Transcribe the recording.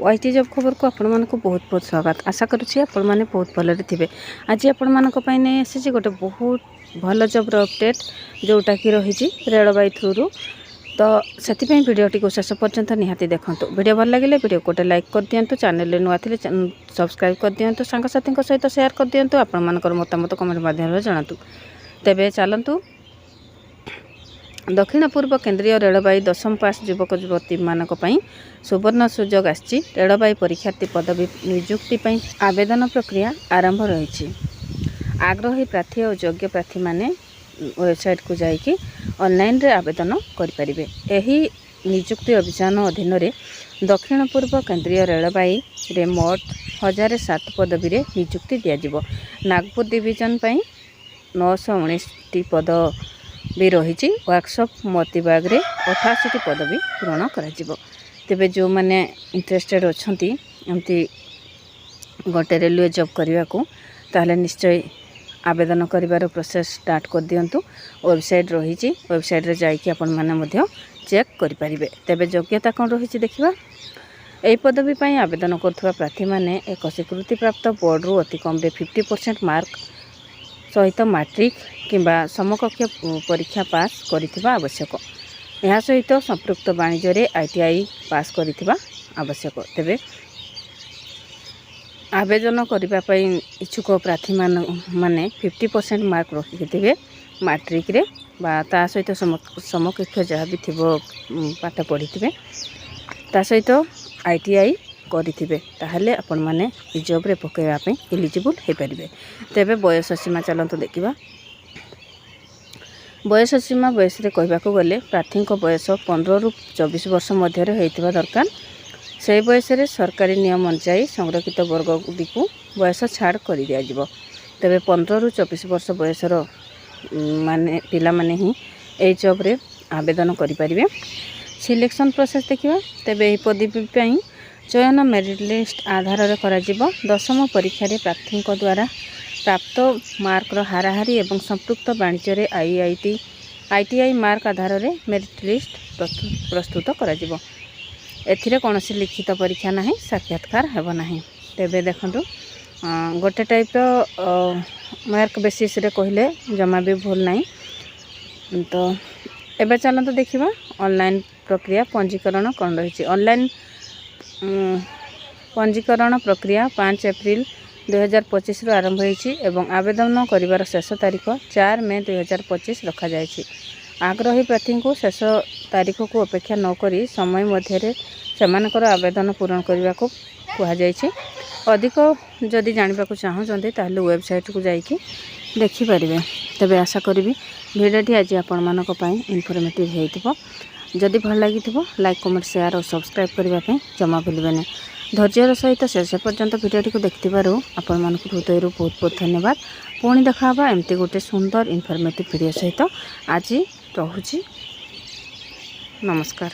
YT job खबर को आपण मानक बहुत बहुत स्वागत। आशा करुँची आपण मैंने बहुत भलरे थे। आज आपण मानक नहीं आसी गोटे बहुत भल जॉब अपडेट जोटा कि रही रेलवे थ्रु तो से भिडियोटी को शेष पर्यंत निहाती देखूँ। वीडियो भल लगे वीडियो गोटे लाइक कर दिंतु, चैनल नुआ थे सब्सक्राइब कर दिंतु, सांगसाथी सहित शेयर कर दिंतु, आपण मानकर मतामत कमेंट माध्यम जनातु। तेबे चलतु दक्षिण पूर्व केंद्रीय रेलवे 10म पास युवक युवती मानक पई सुवर्ण सुजोग आछि। रेलवे परीक्षार्थी पदवी नियुक्ति पई आवेदन प्रक्रिया आरंभ रही। आग्रही प्रार्थी और योग्य प्रार्थी माने वेबसाइट को जाइए ऑनलाइन रे आवेदन करें। एही नियुक्ति अभियान अधीन रे दक्षिण पूर्व केंद्रीय रेलवे रे मोट 1007 पदवी रे नियुक्ति दिया। नागपुर डिविजन पई 919 पद भी रही। वर्कशॉप मोतीबाग रे 88 पदवी पूरण करा। तेबे जो माने इंटरेस्टेड अछंती एमती गोटे रेलवे जॉब करने को ताहले निश्चय आवेदन करिवार प्रोसेस स्टार्ट कर दियंतु। वेबसाइट रही, वेबसाइट रे जाइए आपण माने मध्य चेक करि परिबे। तेबे योग्यता कौन रही देखिबा। एही पदवी पई आवेदन करथुवा प्रार्थी माने एक स्वीकृति प्राप्त बोर्ड रु अति कम रे 50% मार्क सहित मैट्रिक किंबा समकक्ष परीक्षा पास करिथिबा आवश्यक। यह सहित संपृक्त वाणिज्य रे ITI पास करिथिबा आवश्यक। तेबे आवेदन करबा पई इच्छुक प्रार्थी माने 50% मार्क रखिथिबे मैट्रिक रे बा ता सहित समकक्ष जहाँ भी थिबो पाठ पढ़िथिबे ता सहित ITI करिथिबे ताहले आपण माने ई जॉब रे पकेवा पई एलिजिबल हे परिबे। तेबे बयस सीमा चलंतु देखिबा। बयस सीमा बयस रे कहबा को गले प्रार्थी को बयस 15 रु 24 वर्ष मध्य रे हेतिबा दरकार। से बयस रे सरकारी नियम अनुसार संरक्षित वर्ग को बयस छाड़ कर दिया जिवो। तेबे 15 रु 24 वर्ष बयसर माने पिला माने ही ए जॉब रे आवेदन करि परिबे। सिलेक्शन प्रोसेस देखिबा। तेबे ए पदवी पई चयन मेरिट लिस्ट आधार रे करा जिवो। 10म परीक्षा रे प्रार्थी को द्वारा प्राप्त मार्क हाराहारी एवं संपृक्त वाणिज्य रे ITI मार्क आधार रे मेरिट लिस्ट प्रस्तुत करा जिवो। एथिरे कोनोसी लिखित परीक्षा नाही, साक्षात्कार हेबो नाही। तेबे देखंतु गोटे टाइप मार्क बेसिस रे कहले जमा भी भूल नाही। तो एबे चलंतु देखिबा ऑनलाइन प्रक्रिया पंजीकरण कोन रही। ऑनलाइन पंजीकरण प्रक्रिया 5 एप्रिल 2025 रु आरंभ होईछि एवं आवेदन करिवार शेष तारीख 4 मई 2025 रखा जायछि। आग्रही प्रार्थी को शेष तारीख को अपेक्षा न करी समय मध्य सेमानकर आवेदन पूरण करने को कहा जायछि। अधिक जदि जानबा को चाहते ताहले वेबसाइट को जाइए देखिपारे। तेबे आशा करी भिडियोटी आज आपण मानक पई इनफॉर्मेटिव हेइथिबो। जदि भल लगी लाइक कमेंट शेयर और सब्सक्राइब करने जमा भूलें। धैर्यर सहित शेष पर्यंत भिडियोटी को देखिबारु आपण मानक हृदय बहुत बहुत धन्यवाद। पुणी देखा एमती गोटे सुंदर इनफॉर्मेटिव वीडियो सहित आज रहुछि। नमस्कार।